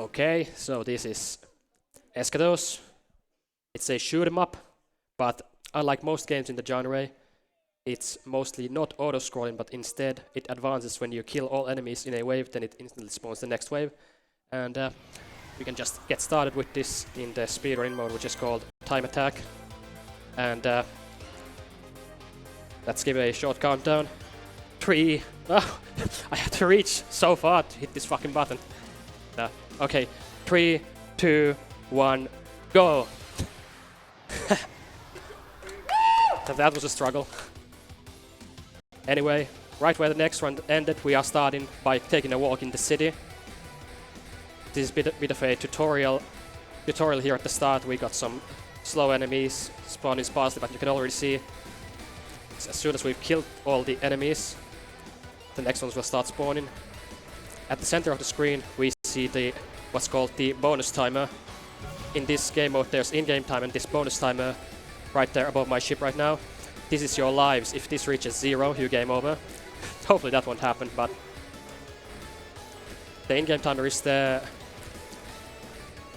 Okay, so this is Eschatos. It's a shoot 'em up, but unlike most games in the genre, it's mostly not auto-scrolling, but instead it advances when you kill all enemies in a wave, then it instantly spawns the next wave. And we can just get started with this in the speedrun mode, which is called Time Attack. And let's give it a short countdown. 3. Oh, I have to reach so far to hit this fucking button. Okay, 3, 2, 1, go! That was a struggle. Anyway, right where the next round ended, we are starting by taking a walk in the city. This is a bit of a tutorial here at the start. We got some slow enemies spawning sparsely, but you can already see as soon as we've killed all the enemies, the next ones will start spawning. At the center of the screen, we see what's called the bonus timer. In this game mode, there's in-game time and this bonus timer right there above my ship right now. This is your lives. If this reaches 0, you game over. Hopefully that won't happen, but the in-game timer is there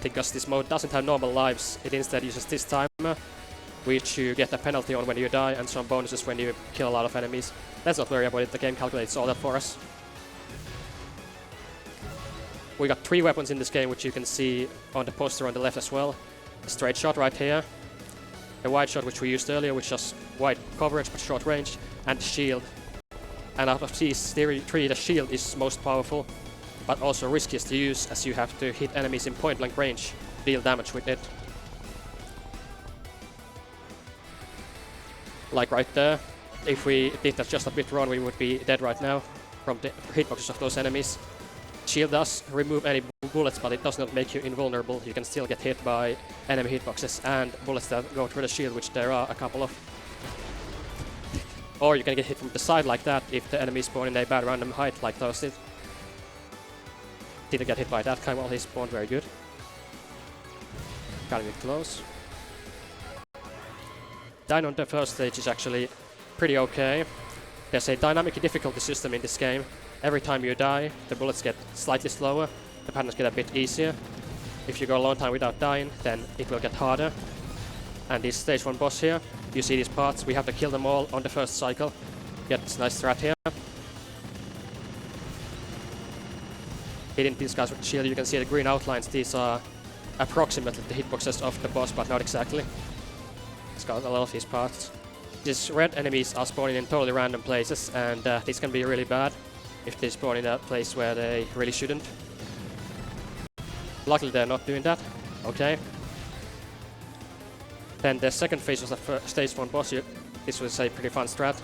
because this mode doesn't have normal lives. It instead uses this timer, which you get a penalty on when you die and some bonuses when you kill a lot of enemies. Let's not worry about it, the game calculates all that for us. We got 3 weapons in this game, which you can see on the poster on the left as well. A straight shot right here, a wide shot which we used earlier, which is wide coverage but short range, and shield. And out of these 3, the shield is most powerful, but also riskiest to use, as you have to hit enemies in point blank range to deal damage with it. Like right there. If we did that just a bit wrong, we would be dead right now from the hitboxes of those enemies. Shield does remove any bullets, but it does not make you invulnerable. You can still get hit by enemy hitboxes and bullets that go through the shield, which there are a couple of. Or you can get hit from the side like that if the enemy spawn in a bad random height like those did. Didn't get hit by that kind while he spawned, very good. Got a bit close. Dying on the first stage is actually pretty okay. There's a dynamic difficulty system in this game. Every time you die, the bullets get slightly slower, the patterns get a bit easier. If you go a long time without dying, then it will get harder. And this stage 1 boss here, you see these parts, we have to kill them all on the first cycle. Get this nice strat here. Hitting these guys with the shield, you can see the green outlines. These are approximately the hitboxes of the boss, but not exactly. It's got a lot of these parts. These red enemies are spawning in totally random places, and this can be really bad if they spawn in a place where they really shouldn't. Luckily they're not doing that. Okay. Then the second phase was the stage 1 boss. This was a pretty fun strat.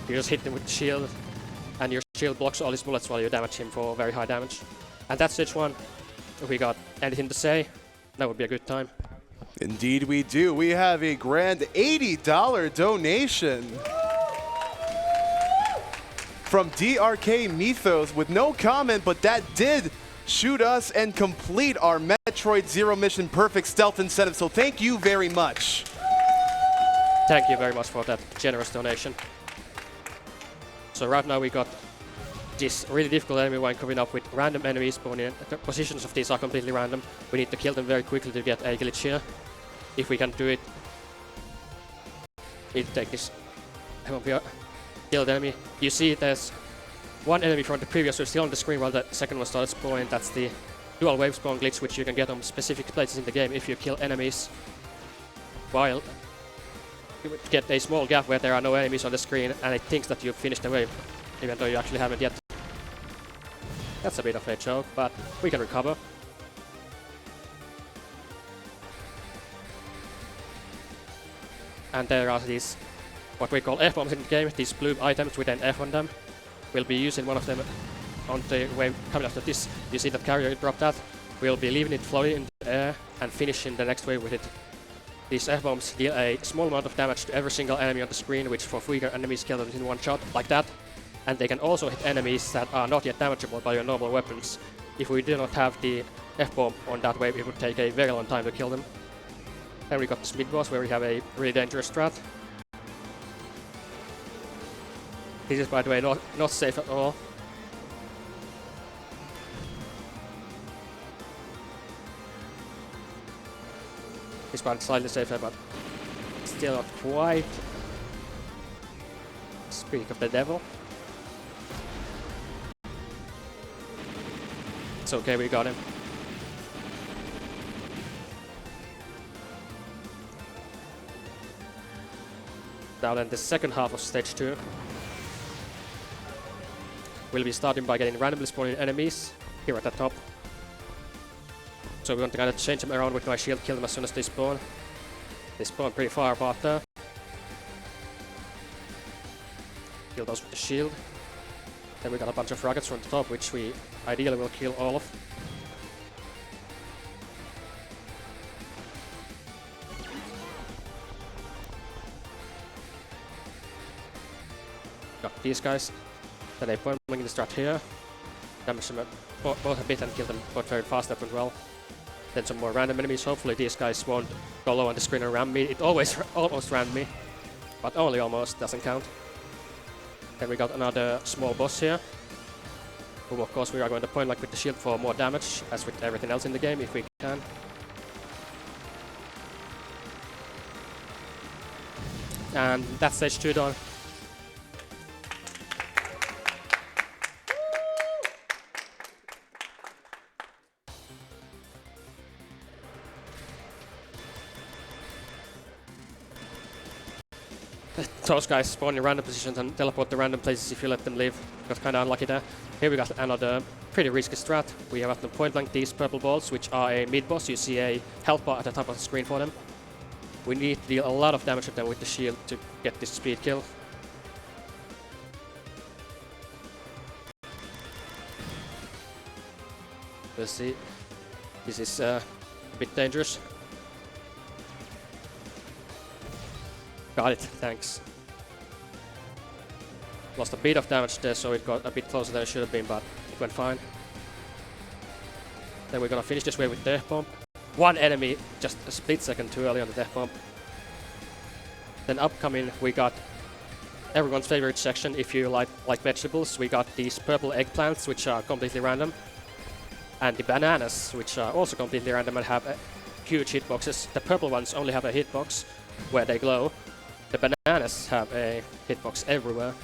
You just hit him with the shield, and your shield blocks all his bullets while you damage him for very high damage. And that's stage 1. If we got anything to say, that would be a good time. Indeed we do. We have a grand $80 donation from DRK Mythos with no comment, but that did shoot us and complete our Metroid Zero Mission Perfect Stealth incentive. So thank you very much. Thank you very much for that generous donation. So right now we got this really difficult enemy one coming up with random enemies spawning. The positions of these are completely random. We need to kill them very quickly to get a glitch here. If we can do it, we need to take this. Kill the enemy. You see there's one enemy from the previous who's still on the screen while the second one started spawning. That's the dual wave spawn glitch, which you can get on specific places in the game if you kill enemies while you get a small gap where there are no enemies on the screen and it thinks that you've finished the wave, even though you actually haven't yet. That's a bit of a joke, but we can recover. And there are these, what we call F-bombs in the game, these blue items with an F on them. We'll be using one of them on the wave coming after this. You see that carrier drop that. We'll be leaving it floating in the air and finishing the next wave with it. These F-bombs deal a small amount of damage to every single enemy on the screen, which for weaker enemies kill them in one shot, like that. And they can also hit enemies that are not yet damageable by your normal weapons. If we do not have the F-bomb on that wave, it would take a very long time to kill them. Then we got the speed boss where we have a really dangerous strat. This is, by the way, not safe at all. This part is slightly safer, but still not quite. Speak of the devil. It's okay, we got him. Now then, the second half of stage 2. We'll be starting by getting randomly spawning enemies here at the top. So we want to kind of change them around with my shield, kill them as soon as they spawn. They spawn pretty far apart there. Kill those with the shield. Then we got a bunch of rockets from the top, which we ideally will kill all of. Got these guys. Then they point in the strat here. Damage them both a bit and kill them both very fast. That went well. Then some more random enemies. Hopefully these guys won't go low on the screen and ram me. It always almost rammed me, but only almost, doesn't count. Then we got another small boss here, whom of course we are going to point like with the shield for more damage, as with everything else in the game, if we can. And that's stage 2 done. Those guys spawn in random positions and teleport to random places if you let them live. Got kinda unlucky there. Here we got another pretty risky strat. We have at the point blank these purple balls, which are a mid-boss. You see a health bar at the top of the screen for them. We need to deal a lot of damage to them with the shield to get this speed kill. We'll see. This is a bit dangerous. Got it, thanks. Lost a bit of damage there, so it got a bit closer than it should have been, but it went fine. Then we're gonna finish this wave with Death Bomb. One enemy, just a split second too early on the Death Bomb. Then upcoming, we got everyone's favorite section if you like vegetables. We got these purple eggplants, which are completely random. And the bananas, which are also completely random and have huge hitboxes. The purple ones only have a hitbox where they glow. The bananas have a hitbox everywhere.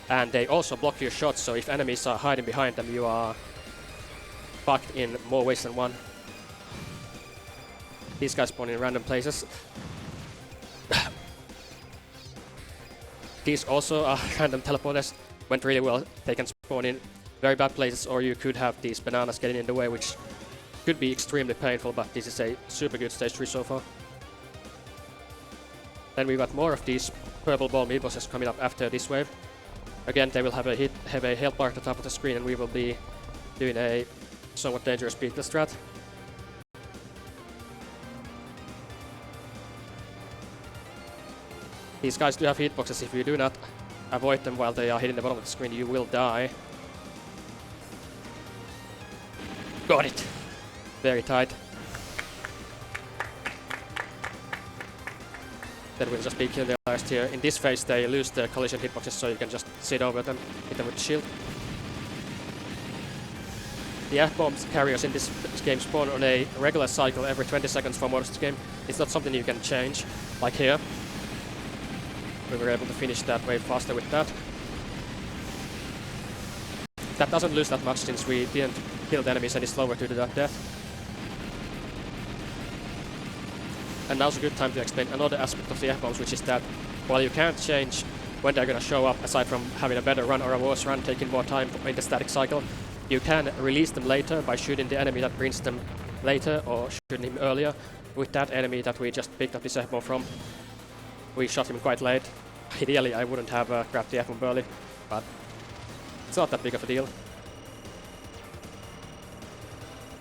And they also block your shots, so if enemies are hiding behind them, you are fucked in more ways than one. These guys spawn in random places. These also are random teleporters. Went really well. They can spawn in very bad places, or you could have these bananas getting in the way, which could be extremely painful, but this is a super good stage 3 so far. Then we got more of these purple ball mid-bosses coming up after this wave. Again, they will have a health bar at the top of the screen, and we will be doing a somewhat dangerous speed kill strat. These guys do have hitboxes. If you do not avoid them while they are hitting the bottom of the screen, you will die. Got it! Very tight. Then we'll just be killing the last here. In this phase, they lose the collision hitboxes, so you can just sit over them, hit them with the shield. The F-bombs carriers in this game spawn on a regular cycle every 20 seconds for most of the game. It's not something you can change, like here. We were able to finish that wave faster with that. That doesn't lose that much since we didn't kill the enemies any slower due to that death. And now's a good time to explain another aspect of the F-bombs, which is that while you can't change when they're gonna show up, aside from having a better run or a worse run, taking more time in the static cycle, you can release them later by shooting the enemy that brings them later, or shooting him earlier. With that enemy that we just picked up this F-bomb from, we shot him quite late. Ideally, I wouldn't have grabbed the F-bomb early, but it's not that big of a deal.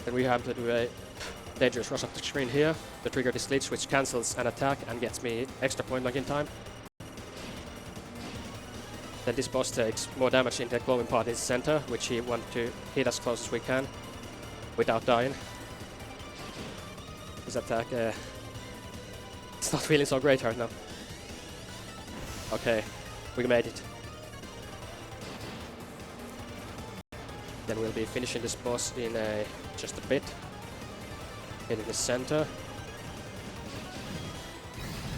Then we have to do a dangerous rush up the screen here to trigger this lead switch, cancels an attack and gets me extra point blank in time. Then this boss takes more damage in the glowing part in the center, which we want to hit as close as we can without dying. This attack not feeling so great right now. Okay, we made it. Then we'll be finishing this boss in just a bit. Hitting the center.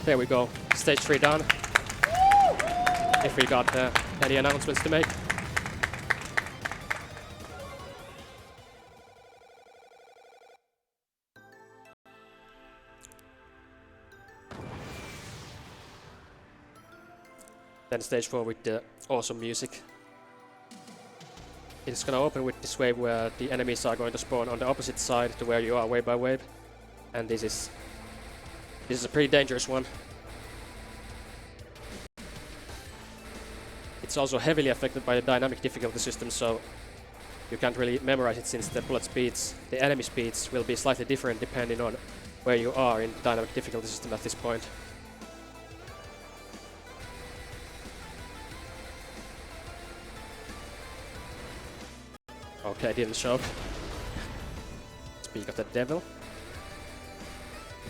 There we go. Stage 3 done. If we got any announcements to make. Then stage 4 with the awesome music. It's gonna open with this wave where the enemies are going to spawn on the opposite side to where you are wave by wave. And this is a pretty dangerous one. It's also heavily affected by the dynamic difficulty system, so you can't really memorize it since the bullet speeds, the enemy speeds, will be slightly different depending on where you are in the dynamic difficulty system at this point. Okay, didn't show up. Speak of the devil.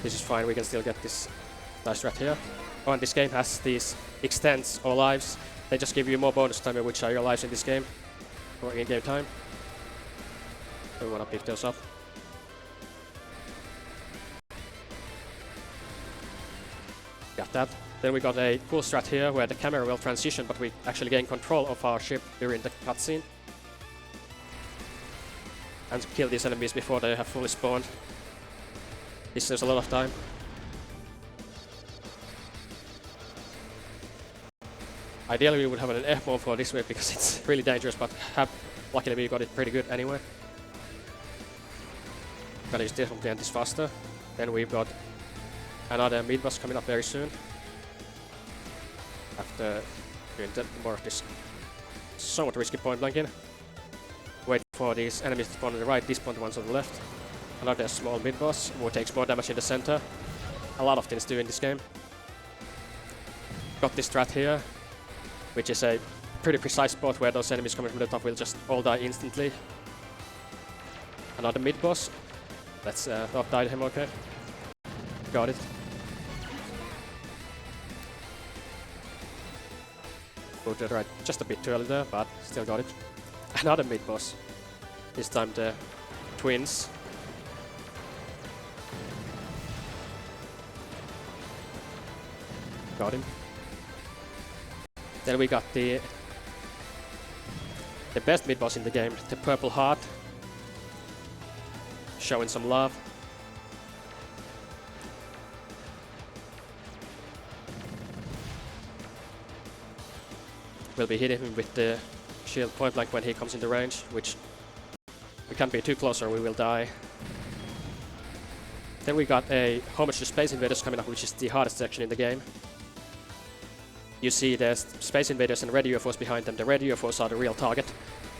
This is fine, we can still get this nice strat here. Oh, and this game has these extends or lives. They just give you more bonus time, which are your lives in this game, or in-game time. We wanna pick those up. Got that. Then we got a cool strat here where the camera will transition, but we actually gain control of our ship during the cutscene. And to kill these enemies before they have fully spawned. This saves a lot of time. Ideally we would have an F mode for this wave because it's really dangerous, but luckily we got it pretty good anyway. Gotta use this one to end this faster. Then we've got another mid-boss coming up very soon. After doing more of this somewhat risky point blanking. Wait for these enemies to spawn on the right, despawn the ones on the left. Another small mid-boss who takes more damage in the center. A lot of things to do in this game. Got this strat here, which is a pretty precise spot where those enemies coming from the top will just all die instantly. Another mid-boss. Let's not die to him, okay. Got it. Moved to the right just a bit too early there, but still got it. Another mid-boss. This time the twins. Got him. Then we got the best mid-boss in the game, the Purple Heart. Showing some love. We'll be hitting him with the shield point blank when he comes into range, which we can't be too close or we will die. Then we got a homage to Space Invaders coming up, which is the hardest section in the game. You see there's Space Invaders and red UFOs behind them. The red UFOs are the real target,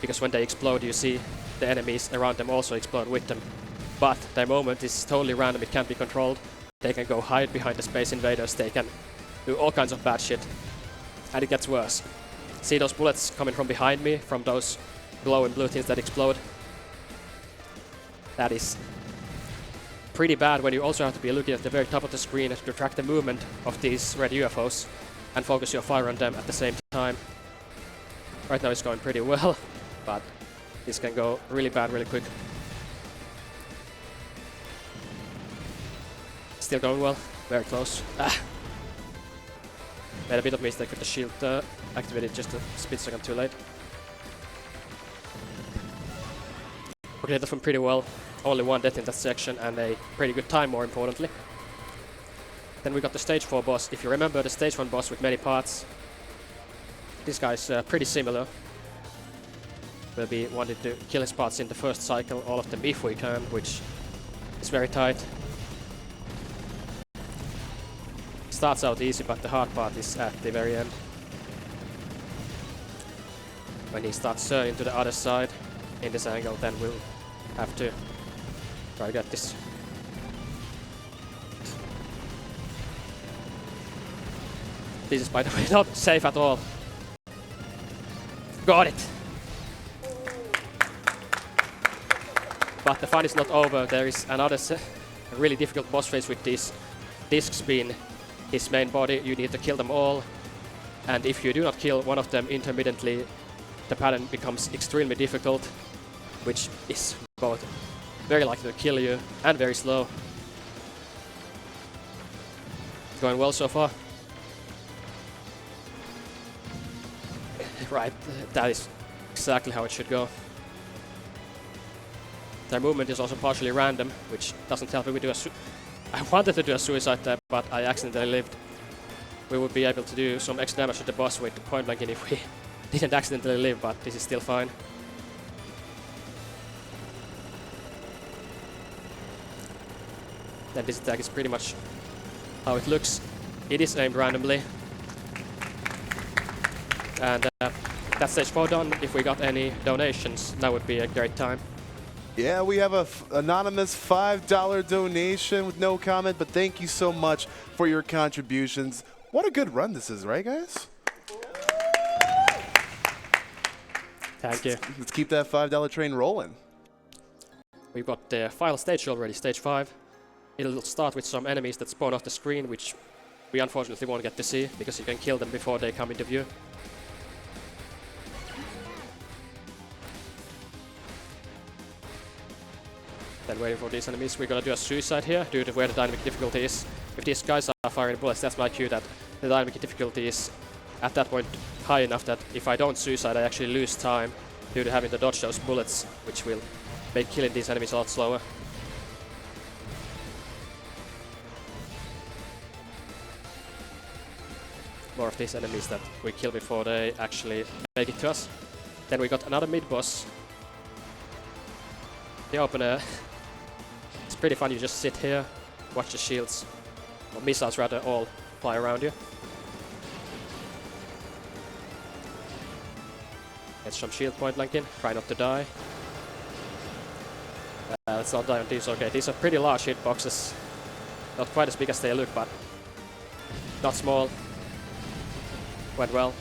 because when they explode you see the enemies around them also explode with them. But their movement is totally random, it can't be controlled. They can go hide behind the Space Invaders, they can do all kinds of bad shit. And it gets worse. See those bullets coming from behind me, from those glowing blue things that explode? That is pretty bad when you also have to be looking at the very top of the screen to track the movement of these red UFOs and focus your fire on them at the same time. Right now it's going pretty well, but this can go really bad really quick. Still going well, very close. Made a bit of mistake with the shield, activated just a split second too late. Okay, that went pretty well. Only one death in that section and a pretty good time, more importantly. Then we got the stage 4 boss. If you remember the stage 1 boss with many parts, this guy's pretty similar. We'll be wanting to kill his parts in the first cycle, all of them if we can, which is very tight. Starts out easy, but the hard part is at the very end. When he starts turning to the other side in this angle, then we'll have to try to get this. This is, by the way, not safe at all. Got it! But the fun is not over. There is another really difficult boss phase with this disc spin his main body. You need to kill them all. And if you do not kill one of them intermittently, the pattern becomes extremely difficult, which is both very likely to kill you and very slow. Going well so far. Right, that is exactly how it should go. Their movement is also partially random, which doesn't help me. I wanted to do a suicide there, but I accidentally lived. We would be able to do some extra damage to the boss with point blanking if we didn't accidentally live, but this is still fine. Then this attack is pretty much how it looks. It is aimed randomly. And that's stage 4 done. If we got any donations, that would be a great time. Yeah, we have a anonymous $5 donation with no comment, but thank you so much for your contributions. What a good run this is, right, guys? Thank you. Let's keep that $5 train rolling. We've got the final stage already, stage 5. It'll start with some enemies that spawn off the screen, which we unfortunately won't get to see, because you can kill them before they come into view. Then waiting for these enemies, we're gonna do a suicide here, due to where the dynamic difficulty is. If these guys are firing bullets, that's my cue that the dynamic difficulty is at that point high enough that if I don't suicide, I actually lose time due to having to dodge those bullets, which will make killing these enemies a lot slower. More of these enemies that we kill before they actually make it to us. Then we got another mid-boss. The opener. It's pretty fun, you just sit here, watch the shields, or missiles rather, all fly around you. Get some shield point blanking, try not to die. Let's not die on these. Okay, these are pretty large hitboxes. Not quite as big as they look, but not small. Went well.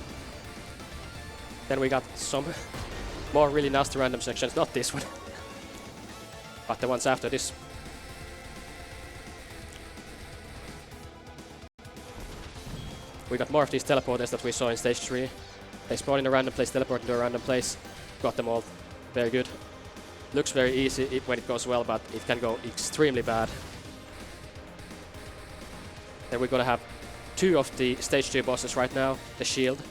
Then we got some more really nasty random sections, not this one, but the ones after this. We got more of these teleporters that we saw in stage 3. They spawn in a random place, teleport into a random place. Got them all. Very good. Looks very easy when it goes well, but it can go extremely bad. Then we're gonna have 2 of the stage 2 bosses right now. The shield,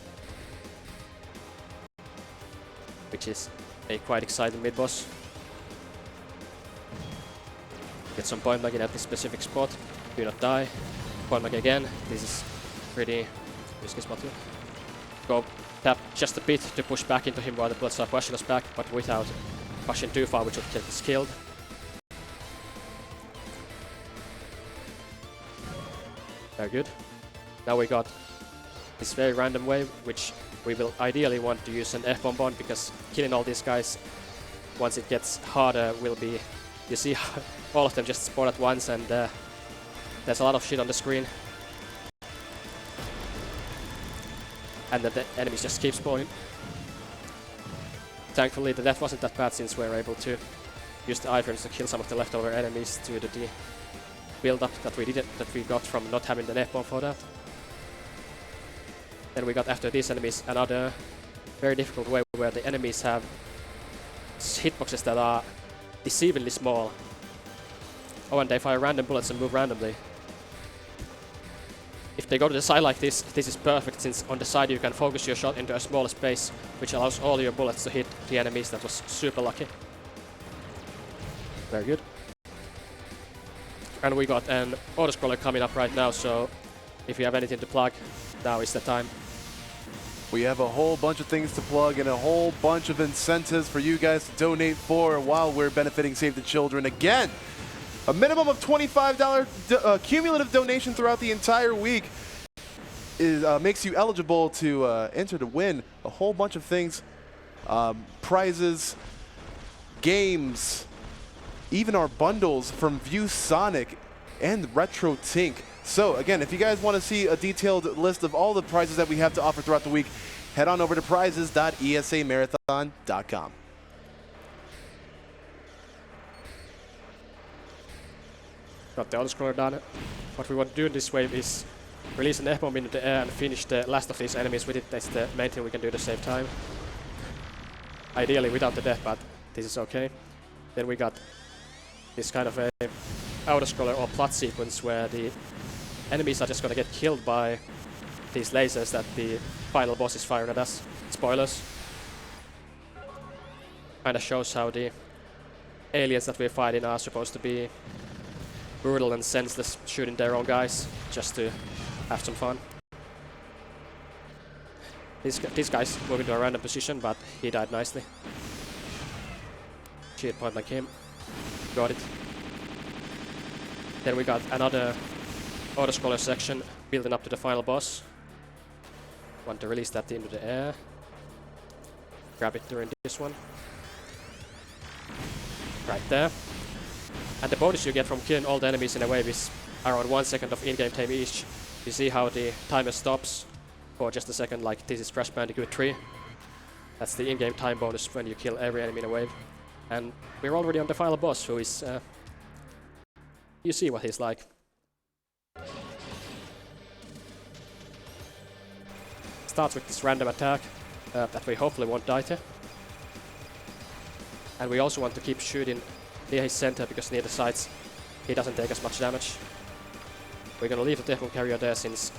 which is a quite exciting mid-boss. Get some point blanking at this specific spot. Do not die. Point blank again. This is pretty risky spot here. Go tap just a bit to push back into him while the bullets are pushing us back, but without pushing too far, which would get us killed. Very good. Now we got this very random wave, which we will ideally want to use an F-bomb on, because killing all these guys, once it gets harder, will be... You see all of them just spawn at once, and there's a lot of shit on the screen. And then the enemies just keep spawning. Thankfully the death wasn't that bad, since we were able to use the iframes to kill some of the leftover enemies due to the build-up that we got from not having the F-bomb for that. Then we got, after these enemies, another very difficult way where the enemies have hitboxes that are deceivingly small. Oh, and they fire random bullets and move randomly. If they go to the side like this, this is perfect, since on the side you can focus your shot into a smaller space, which allows all your bullets to hit the enemies. That was super lucky. Very good. And we got an autoscroller coming up right now, so if you have anything to plug, now is the time. We have a whole bunch of things to plug and a whole bunch of incentives for you guys to donate for while we're benefiting Save the Children. Again, a minimum of $25 cumulative donation throughout the entire week makes you eligible to enter to win a whole bunch of things. Prizes, games, even our bundles from ViewSonic and Retro Tink. So again, if you guys want to see a detailed list of all the prizes that we have to offer throughout the week, head on over to prizes.esamarathon.com. Got the autoscroller done. What we want to do in this wave is release an F-bomb into the air and finish the last of these enemies with it. That's the main thing we can do to save time. Ideally without the death, but this is okay. Then we got this kind of a auto-scroller or plot sequence where the enemies are just gonna get killed by these lasers that the final boss is firing at us. Spoilers. Kinda shows how the aliens that we're fighting are supposed to be brutal and senseless, shooting their own guys just to have some fun. This guy's moving to a random position, but he died nicely. Shield point like him. Got it. Then we got another auto-scroller section building up to the final boss. Want to release that into the air. Grab it during this one. Right there. And the bonus you get from killing all the enemies in a wave is around 1 second of in-game time each. You see how the timer stops for just a second, like this is Crash Bandicoot 3. That's the in-game time bonus when you kill every enemy in a wave. And we're already on the final boss, who is... you see what he's like. Starts with this random attack that we hopefully won't die to. And we also want to keep shooting near his center, because near the sides he doesn't take as much damage. We're gonna leave the Death Bomb carrier there since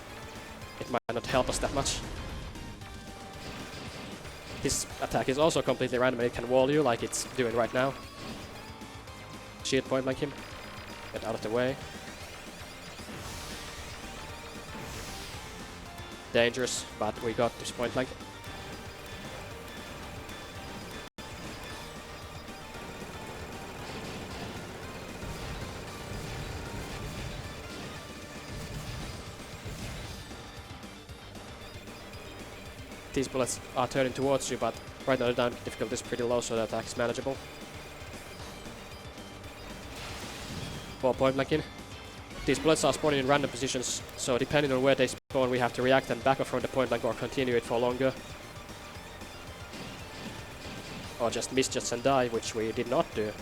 it might not help us that much. His attack is also completely random, it can wall you like it's doing right now. Shield point like him. Get out of the way. Dangerous, but we got this point blank. These bullets are turning towards you, but right now the damage difficulty is pretty low, so the attack is manageable. 4 point blank in. These bullets are spawning in random positions, so depending on where they spawn, we have to react and back off from the point blank or continue it for longer. Or just misjudge and die, which we did not do.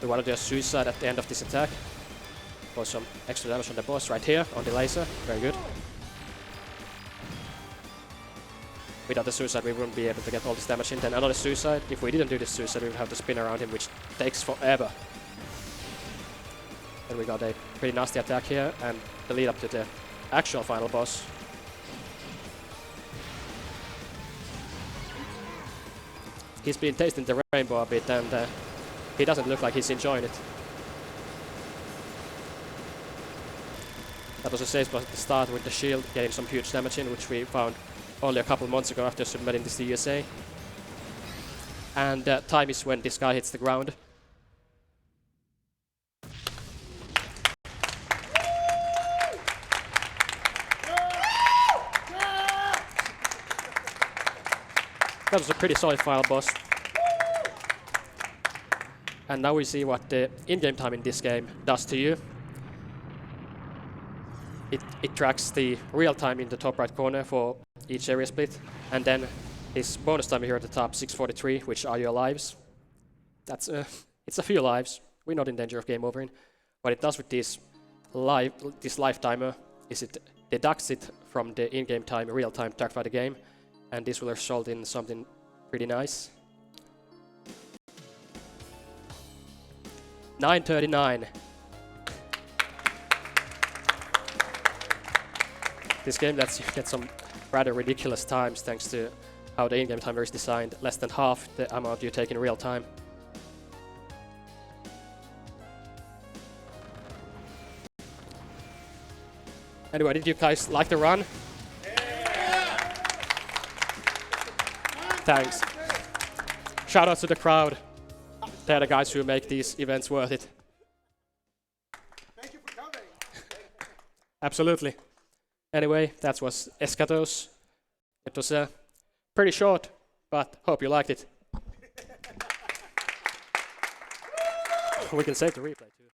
We want to do a suicide at the end of this attack. For some extra damage on the boss right here, on the laser. Very good. Without the suicide we wouldn't be able to get all this damage in. Then another suicide. If we didn't do this suicide we would have to spin around him, which takes forever. And we got a pretty nasty attack here, and the lead up to the actual final boss. He's been tasting the rainbow a bit, and he doesn't look like he's enjoying it. That was a safe spot at the start with the shield, getting some huge damage in, which we found only a couple months ago after submitting this to ESA. And time is when this guy hits the ground. That was a pretty solid final boss. And now we see what the in-game time in this game does to you. It tracks the real time in the top right corner for each area split, and then his bonus time here at the top, 643, which are your lives. That's it's a few lives. We're not in danger of game overing. What it does with this life timer is it deducts it from the in-game time, real time tracked by the game, and this will result in something pretty nice. 9:39. This game lets you get some rather ridiculous times thanks to how the in-game timer is designed, less than half the amount you take in real time. Anyway, did you guys like the run? Yeah! Thanks. Shout out to the crowd. They're the guys who make these events worth it. Thank you for coming. Absolutely. Anyway, that was Eschatos. It was pretty short, but hope you liked it. We can save the replay too.